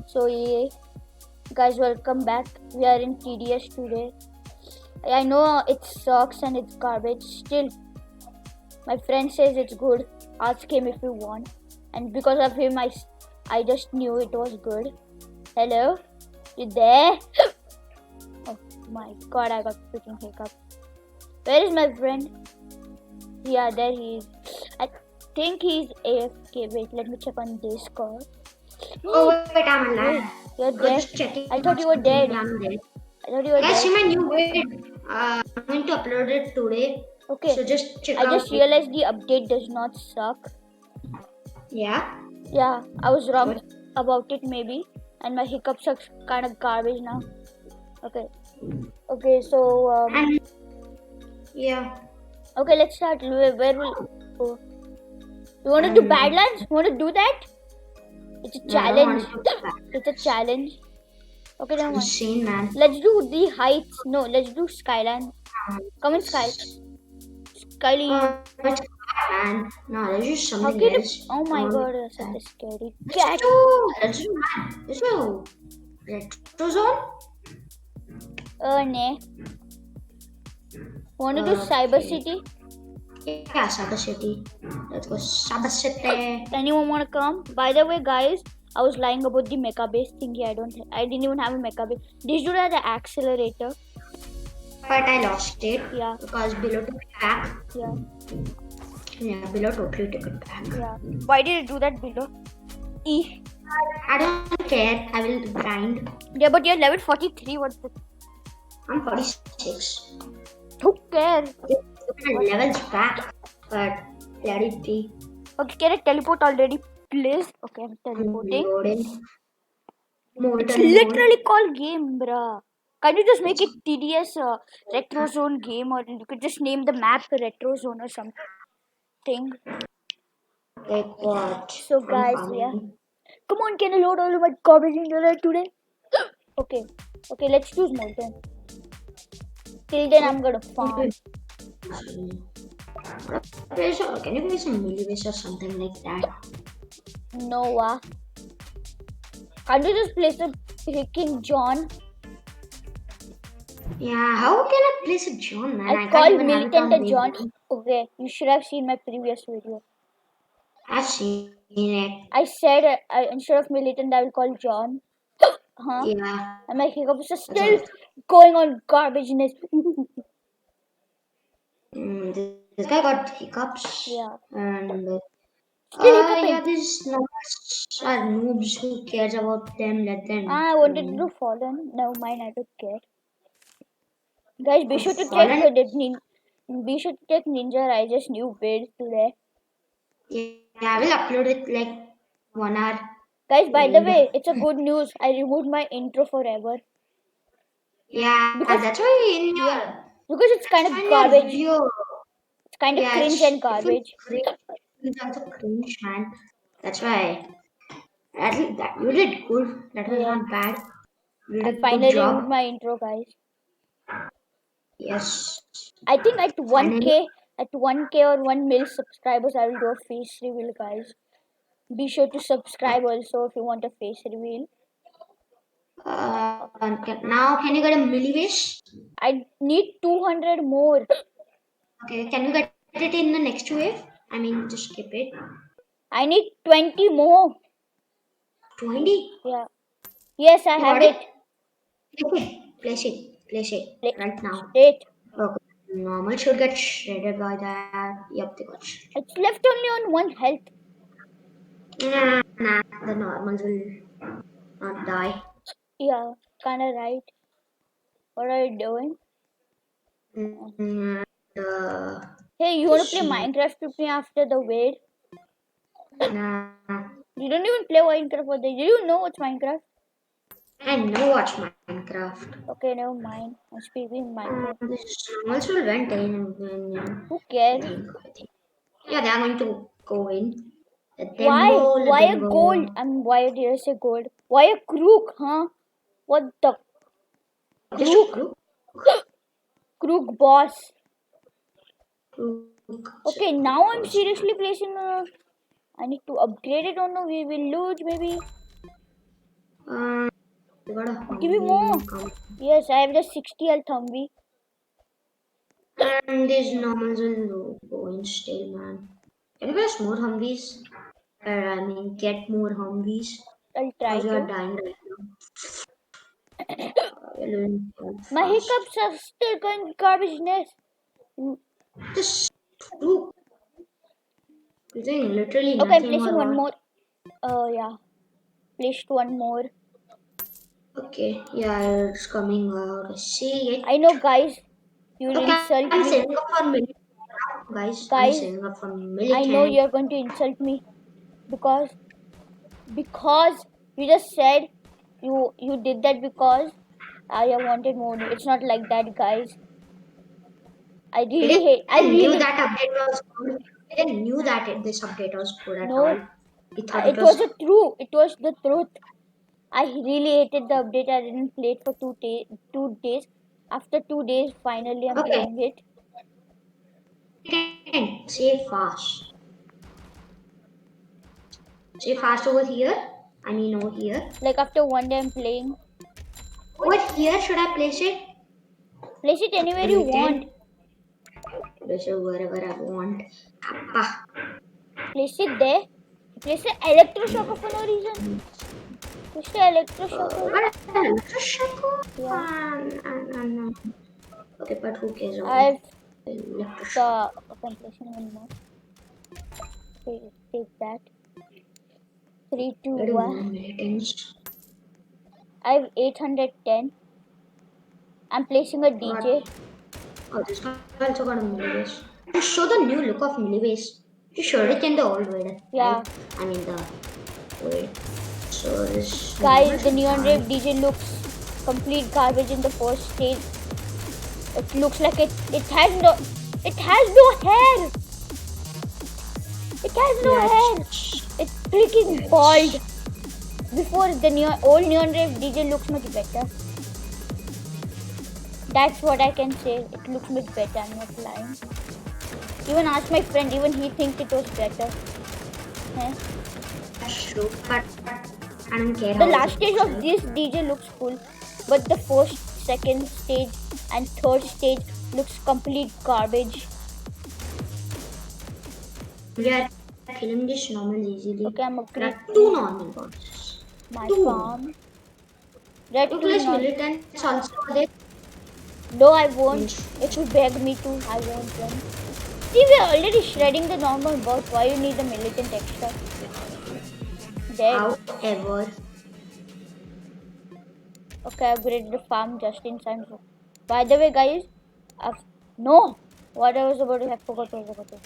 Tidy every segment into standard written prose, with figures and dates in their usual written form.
So yeah, guys, welcome back. We are in TDS today. I know it sucks and it's garbage. Still, my friend says it's good. Ask him if you want. And because of him, I just knew it was good. Hello, you there? Oh my god, I got freaking hiccup. Where is my friend? Yeah, there he is. I think he's AFK. Wait, let me check on Discord. Oh wait, I'm alive. You're I was dead. just checking. I thought you were dead. I'm dead. I thought you were Guys, see dead. my new vid. I'm going to upload it today. Okay. So just check I out. just realized the update does not suck. Yeah. Yeah, I was wrong about it maybe. And my hiccups are kind of garbage now. Okay. Okay, so And yeah. okay, let's start. Where will go? You want to do Badlands? Want to do that? It's a No, I don't want challenge. to do that. It's a challenge. Okay, never mind. Insane, man. Let's do the heights. No, let's do Skyline. Come in, Skyline. It's man. No, there's just something Okay. else. Oh my god, that's such a scary cat. Let's do, man. Let's do Retro Zone. Ne. Want to do Cyber City? Yeah, Cyber City. Let's go Cyber City. Anyone want to come? By the way, guys, I was lying about the mecha base thingy. I didn't even have a mecha base. This dude had the accelerator. But I lost it. Yeah. Because below took it back. Yeah. Yeah, below totally took it back. Yeah. Why did it do that below? I don't care. I will grind. Yeah, but you're level 43. What's the? I'm 46. Who cares? My level's back. But let it be. Okay, can I teleport already, please? Okay, I'm teleporting. Loading. It's literally called game, bruh. Can you just make it TDS Retro Zone game, or you could just name the map Retro Zone or something? Like what? So guys, yeah. Come on, can I load all of my garbage in your today? Okay, let's choose Molten. Till then, I'm gonna farm. Can you play some Millivis or something like that? No, can't you just place a freaking John? Yeah, how can I place a John, man? I called Militant a John. Okay, you should have seen my previous video. I've seen it. I said instead of Militant, I will call John. Huh? Yeah. And my hiccups are still going on garbageness. This guy got hiccups. Yeah. And Still hiccuping. yeah, these noobs are noobs. Who cares about them? Let them. I wanted to do Fallen. Never mind, I don't care. Guys, be sure to check be sure to check Ninja Rise's new build today. Yeah, I will upload it like 1 hour. Guys, by the way, it's a good news. I removed my intro forever. Yeah, because that's why in your because it's kind of garbage. It's kind of cringe and garbage. It's also cringe, man. That's why. That you did good. That was not bad. You did I finally good job. removed my intro, guys. Yes. I think at 1K or 1 mil subscribers, I will do a face reveal, guys. Be sure to subscribe also if you want a face reveal. Now, can you get a Milliwish? I need 200 more. Okay, can you get it in the next wave? I mean, just skip it. I need 20 more. 20? Yeah. Yes, I have it. Okay, place it right now. It. Okay. Normal should get shredded by that. Yep, they got shredded. It's left only on 1 health. Nah, the normals will not die. Yeah, kinda right. What are you doing? Hey, you wanna play Minecraft with me after the wait? Nah. You don't even play Minecraft for the. Do you know what's Minecraft? I know what's Minecraft. Okay, never mind. I'm speaking Minecraft. Normals will went in. Who cares? I think. Yeah, they are going to go in. Why? Why a gold? Why did I say gold? Why a crook, huh? What the? Crook? Crook boss. Okay, now I'm seriously placing I need to upgrade it or no? We will lose maybe. You got a Give me Humvee more. and come. Yes, I have the 60 health Humvee. And these normals will go in still, man. Can you guys more Humvees? I mean, get more Humvees. I'll try Because you are to. dying right now. You're losing My fast. hiccups are still going garbage nest. Just do. You're doing literally Okay, I'm nothing placing or one what? more. Oh, yeah. Placed one more. Okay, yeah, it's coming out. I see it. I know, guys. You'll Okay, insult I'm me. saving up for militant now, guys. I'm Guys, saving up for I know militant. you're going to insult me because you just said you did that because I wanted more. It's not like that, guys. I We really hate. I didn't knew really that update was good. We didn't knew that this update was good at no. all. We thought it It was was the true. It was the truth. I really hated the update. I didn't play it for 2 days. 2 days. After 2 days, finally I'm okay. playing it. Say fast. Say fast over here. I mean over here. Like after one day I'm playing. Over here, should I place it? Place it anywhere you want. Militant. Place it wherever I want. Appa. Place it there. Place the electroshocker for no reason. Place the electroshocker. What? Electroshock? Yeah. No. Okay, but who cares about I've electroshock? the okay, I'm placing one more. Okay, take that. Three, two, I don't one. want militants. I have 810. I'm placing a What? DJ. Oh, this guy also got a millibase. To show the new look of millibase, you showed it in the old way, Yeah. right? I mean the way. So this normal Guys, the should neon die. rave DJ looks complete garbage in the first stage. It looks like it has no hair. It has no Yeah, hair. It's freaking bald. it's Before the old neon rave DJ looks much better. That's what I can say. It looks much better. I'm not lying. Even ask my friend. Even he thinks it was better. Eh? true, but I don't care The how last it stage looks of like. this DJ looks cool, but the first, second stage, and third stage looks complete garbage. We are killing this normal easily. Okay, I'm There upgrading are two normal bosses. my Two. farm. There are You two place non. militants also there. No, I won't. Means If you beg me to, I won't run. See, we're already shredding the normal boss. Why you need the militant extra? Dead. however, Okay, I upgraded the farm just in time. By the way, guys, no. What I was about to, I forgot what I was about to.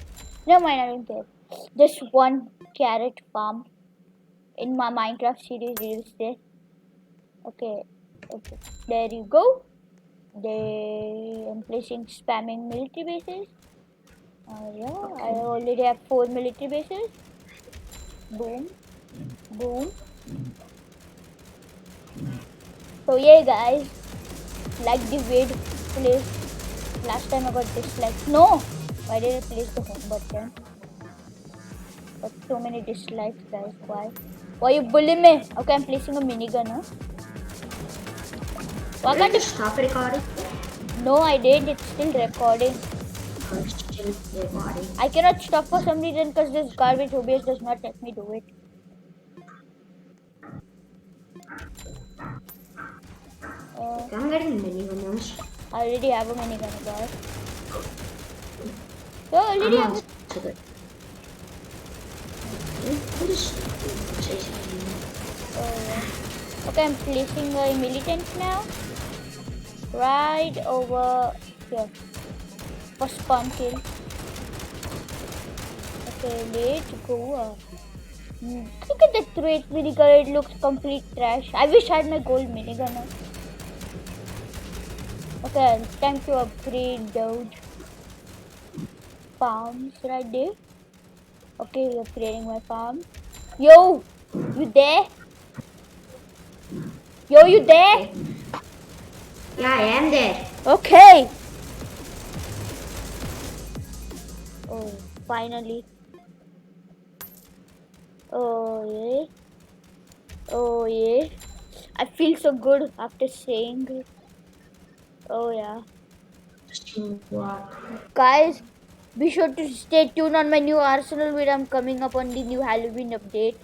Never mind, I don't care. Just one carrot farm in my Minecraft series reels there. Okay, okay. There you go. They I'm placing spamming military bases. Yeah, I okay. already have 4 military bases. Boom, boom. So yeah, guys, like the vid place. Last time I got dislikes. No, why did I place the home button? Got so many dislikes, guys. Why? Why you bullying me? Okay, I'm placing a minigun. Huh? Why Will can't you you? stop recording? No, I did. It's still recording. Or still recording? I cannot stop for some reason because this garbage OBS does not let me do it. Okay, I'm getting many ones. I already have a minigun, guys. So I already I'm have also it. good. What is say something? Yeah. Okay, I'm placing a militant now. Right over here. For spawn kill. Okay, let's go. Look at the 3 minigun, it looks complete trash. I wish I had my gold minigun. Okay, time to upgrade those farms right there. Okay, upgrading my farm. Yo, you there? Yo, you there? Okay. Yeah, I am there. Okay. Oh, finally. Oh yeah. Oh yeah. I feel so good after saying it. Oh yeah. What? Guys, be sure to stay tuned on my new Arsenal where I'm coming up on the new Halloween update.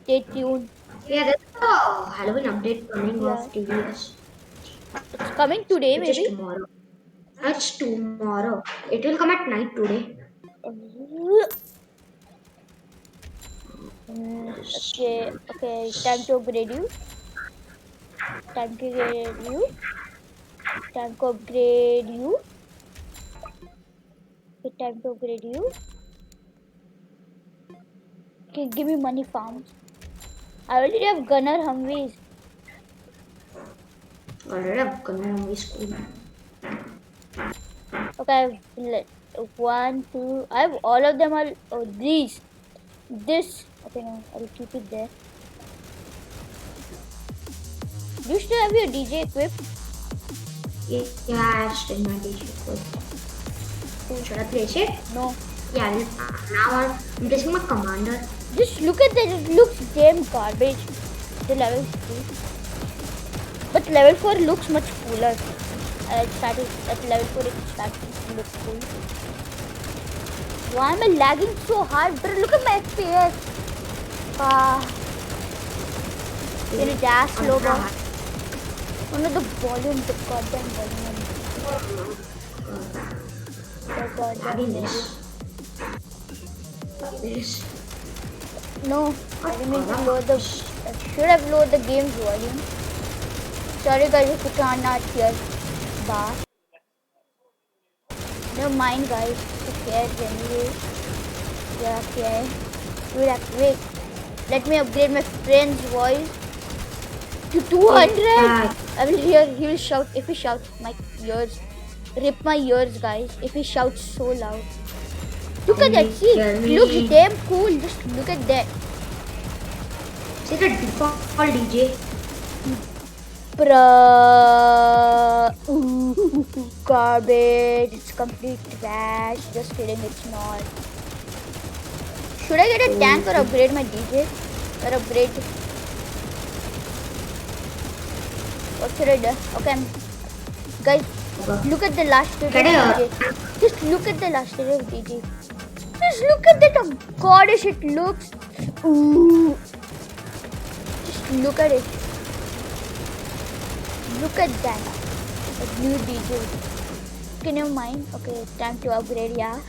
Stay tuned. Yeah, there's a Halloween update coming Yeah. off TVS, It's coming today which is maybe. tomorrow. No, it's tomorrow. It will come at night today. This- Okay, time to upgrade you. Time to upgrade you. Time to upgrade you. Okay, time to upgrade you. Okay, give me money farms. I already have Gunner Humvees. Already I've gone on my school. Okay, one, two. I have all of them. Are these. This. Okay, no, I'll keep it there. Do you still have your DJ equipped? Yeah, I still my DJ code. Should I place it? No. Yeah, now I'm placing my commander. Just look at that. It looks damn garbage. The level 3. But level 4 looks much cooler. At level 4 it's starting to look cool. Why am I lagging so hard? Bro, look at my FPS. Can you dash slow down? Oh no, the volume, the goddamn volume. The goddamn Having volume. this. No, I didn't mean to lower the. I should have lowered the game's volume. Sorry guys if you cannot hear bar. Never mind guys, who cares anyway? Yeah, okay. Wait. Let me upgrade my friend's voice to 200. Yeah. I will hear. He will shout if he shouts. My ears, rip my ears, guys. If he shouts so loud. Look at that. See, it looks damn cool. Just look at that. See the default DJ. Bruh. Ooh, garbage. It's complete trash. Just kidding. It's not. Should I get a tank or upgrade my DJ? Or upgrade? What should I do? Okay, guys, look at the last video of DJ. Just look at the last video of DJ. Just look at that. How goddess it looks. Ooh. Just look at it. Look at that. A new DJ. Can you mind? Okay, time to upgrade. Yeah.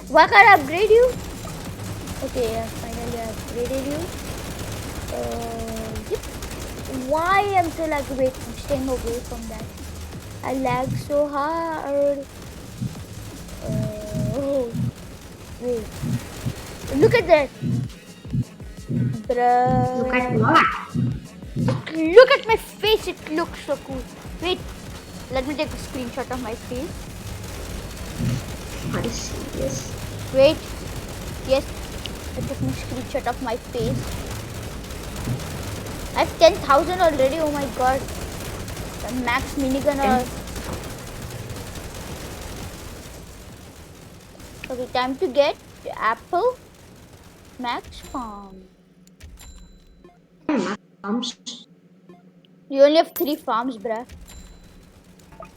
Why can't I upgrade you? Okay, yeah, finally I upgraded you. Yep. Why am still like wait, I'm staying away from that. I lag so hard. Oh, wait. Look at that. Bruh. Look at what? Look at my face. It looks so cool. Wait. Let me take a screenshot of my face. Are you serious? Wait. Yes. I took a screenshot of my face. I have 10,000 already. Oh my god. The max minigun or... Okay, time to get apple max farm. Farms? You only have 3 farms, bruh.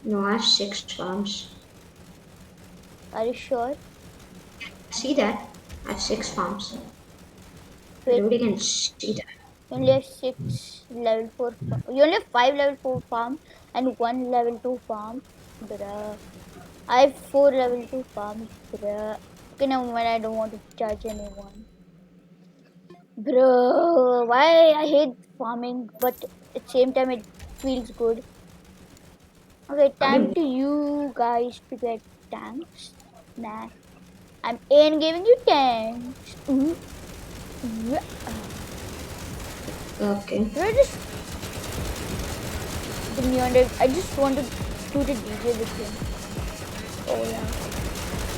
No, I have 6 farms. Are you sure? See that? I have 6 farms. Wait. Everybody can see that. You only have 6 level 4 You only have 5 level 4 farms and 1 level 2 farm. Bruh. I have 4 level 2 farms, bruh. Okay, now when I don't want to charge anyone. Bro, why I hate farming, but at the same time it feels good. Okay, time to you guys to get tanks. Nah, I'm in giving you tanks. Okay. I just want to do the DJ with him. Oh yeah.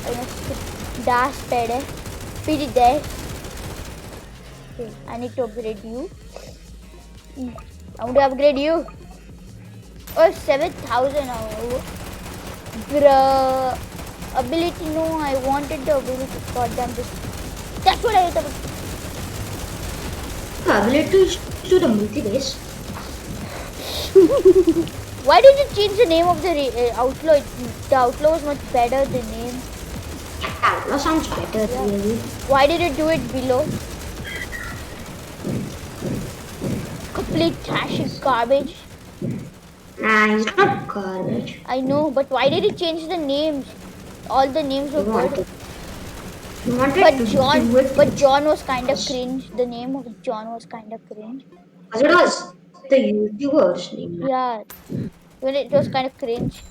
I must dash pad. Put it there. Okay, I need to upgrade you. I want to upgrade you. Oh, 7,000. Oh. Bruh. Ability, no. I wanted the ability. Goddamn this. That's what I hate about. ability to the multi-base. Why did you change the name of the outlaw? The outlaw was much better, the name. Outlaw sounds better, Yeah. really. Why did you do it below? Complete trash and garbage. Nah, he's not garbage. I know, but why did you change the names? All the names were He good. wanted, he wanted But to John, do it. but John was kind of Because cringe. The name of John was kind of cringe. it was the YouTuber's name. Yeah, when it was kind of cringe.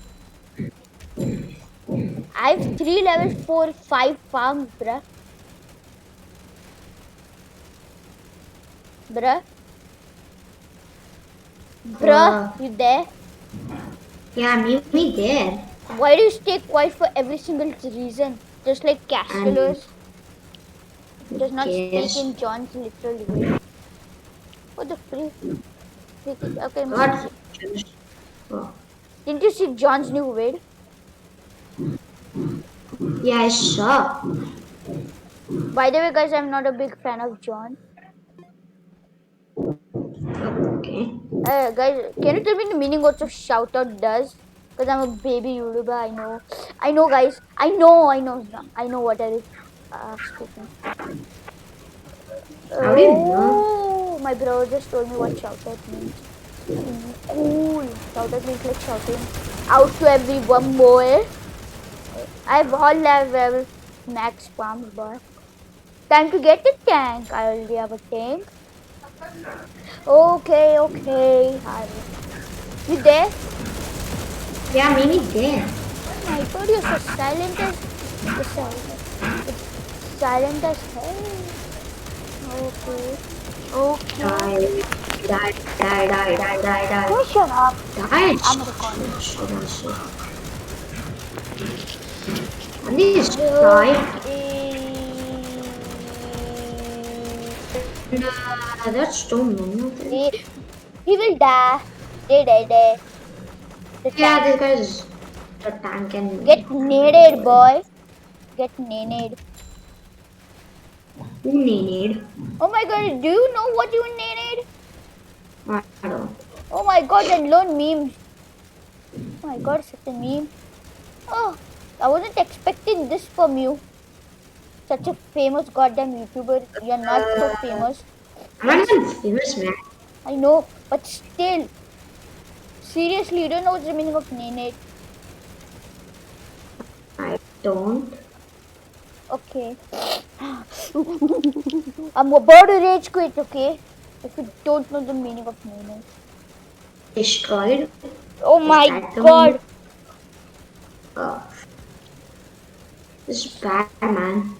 I have 3 level 4, 5 farms, bruh. Bruh. Bruh, you there? Yeah, me there. Why do you stay quiet for every single reason? Just like Castellers does not speak Yes. in John's literal way. What the freak? Okay, What? Oh. didn't you see John's new vid? Yeah, I saw. By the way, guys, I'm not a big fan of John. Okay. Guys, can you tell me the meaning what of shout out does? Because I'm a baby YouTuber, I know. I know, guys. I know. I know what I is speaking. How do you know? Oh, my brother just told me what shout out means. Cool. Shout out means like shouting out to everyone, boy. I have all level max farms, boy. Time to get the tank. I already have a tank. Okay. You there? Yeah, maybe there. Oh my god, you're so silent as silent as hell. Okay. Die. Oh, shut up. Die. I'm recording. And this die. Nah, that's stone one. He will die. Day. The Yeah, tank. this guy is the tank and Get naded, boy. Get naded. who need? Oh my god, do you know what you naded? I don't. Oh my god, and learn memes. Oh my god, such a meme. Oh, I wasn't expecting this from you. Such a famous goddamn YouTuber. You're not so famous. I'm not even famous, man. I know, but still. Seriously, you don't know what's the meaning of nenade. I don't. Okay. I'm about to rage quit, okay? If you don't know the meaning of nenade. Destroyed. Oh Is my that the god. meaning? This is bad, man.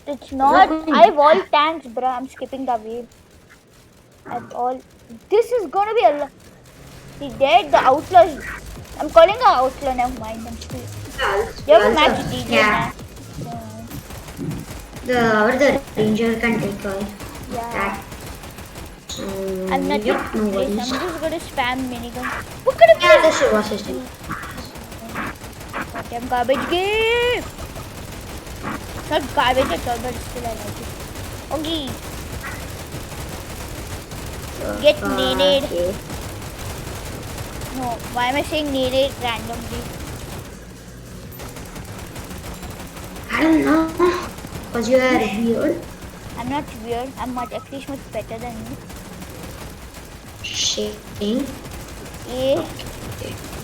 It's not. I have all tanks, bruh. I'm skipping the wave. I have all. This is gonna be a. He dead. The outlaw. I'm calling her outlaw. Never mind. I'm still. You have a match DJ, yeah. man. The ranger can take all Yeah. that. I'm not Yep, no I'm worries. just gonna spam minigun. What kind of Yeah, this was system. goddamn garbage game? Not garbage at all, but still I like it. Okay. Get naded. Okay. No, why am I saying naded randomly? I don't know. Because you are weird. I'm not weird. I'm much, at least much better than you. Shame. Yeah.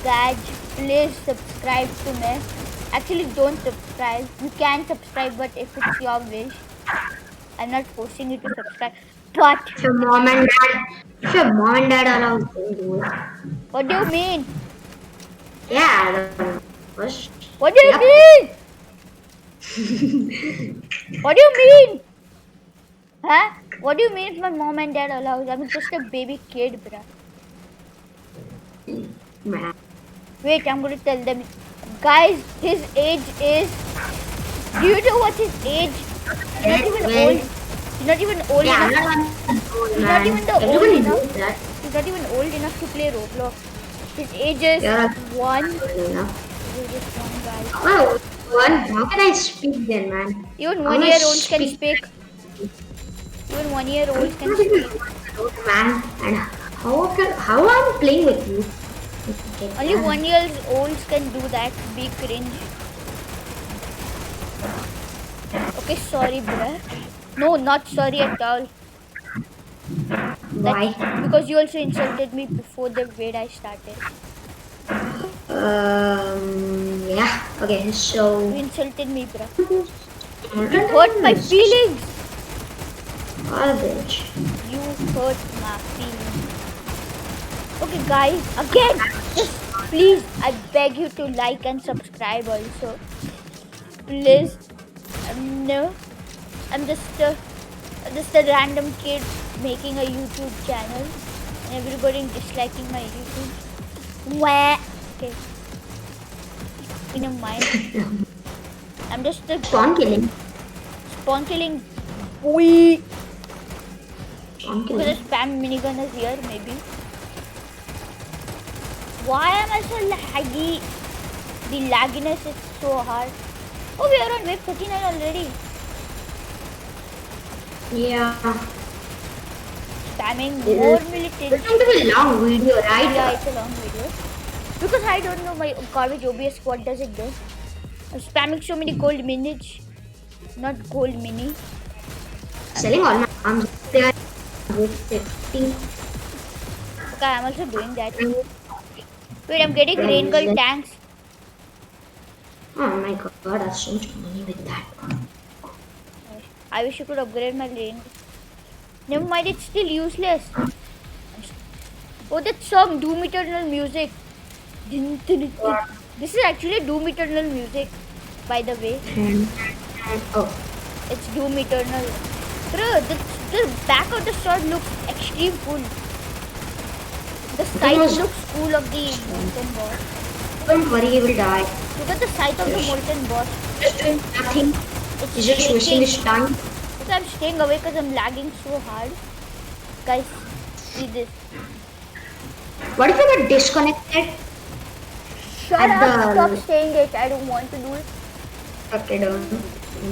Guys, please subscribe to me. Actually, don't subscribe. You can subscribe, but if it's your wish, I'm not forcing you to subscribe. But If your mom and dad allow, then do it. what do you mean? Yeah, I don't know. First, What do you Yep. mean? What do you mean? Huh? What do you mean if my mom and dad allows? I'm just a baby kid, bruh. man. Wait, I'm gonna tell them. Guys, his age is. Do you know what's his age? He's not even old. He's not even old Yeah, I'm enough. not old, He's man. not even the old Everyone enough. knows that. He's not even old enough to play Roblox. His age is Yeah. 1. Old enough. His age is 1, guys. Even 1-year-olds can speak. Man, and how I'm playing with you? Get Only that. 1-year-olds can do that. Be cringe. Okay, sorry, bruh. No, not sorry at all. That's Why? because you also insulted me before the raid I started. Yeah. Okay, so. You insulted me, bruh. You hurt my feelings. Garbage. You hurt my feelings. Okay, guys, again, just please, I beg you to like and subscribe also. Please. No, I'm just a random kid making a YouTube channel and everybody disliking my YouTube. Wah. Okay, in a mind. I'm just a Spawn killing. spawn killing boy Spawn because killing. a spam minigun is here maybe. Why am I so laggy? The lagginess is so hard. Oh, we are on wave 39 already. Yeah. Spamming It more is. militant. It's going to be a long video, right? Yeah, it's a long video. Because I don't know my garbage OBS what does it do. I'm spamming so many gold minis. Not gold mini. Selling all my arms. They are with 50. Okay, I'm also doing that. Wait, I'm getting rain girl tanks. Oh my god, I have so much money with that. I wish you could upgrade my rain. Never mind, it's still useless. Oh, that song, Doom Eternal Music. This is actually Doom Eternal Music, by the way. Oh, It's Doom Eternal. Bro, the back of the sword looks extreme cool. The sight was- looks cool of the molten boss. don't worry, he will die. Look at the sight of the molten boss. Just doing nothing. It's He's just wasting his shaking. time. Okay, I'm staying away because I'm lagging so hard. Guys, see this. What if I get disconnected? Shut At up! the- Stop saying it. I don't want to do it. Okay, don't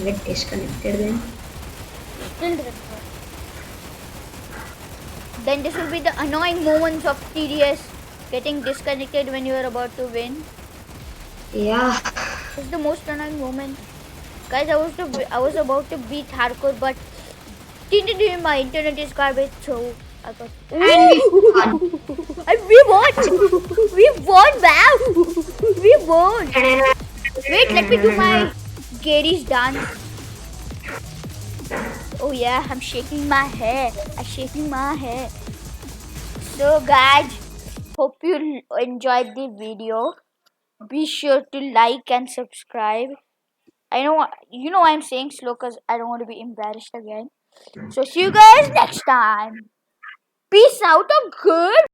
get disconnected then. Still record. Then this will be the annoying moments of TDS getting disconnected when you are about to win. Yeah. It's the most annoying moment. Guys, I was about to beat hardcore, but my internet is garbage, so I got. And we won. And we won! We won! Wow! We won! Wait, let me do my Gary's dance. Oh yeah, I'm shaking my hair. I'm shaking my hair. So guys, hope you enjoyed the video. Be sure to like and subscribe. I know you know I'm saying slow because I don't want to be embarrassed again. So see you guys next time. Peace out. I'm good.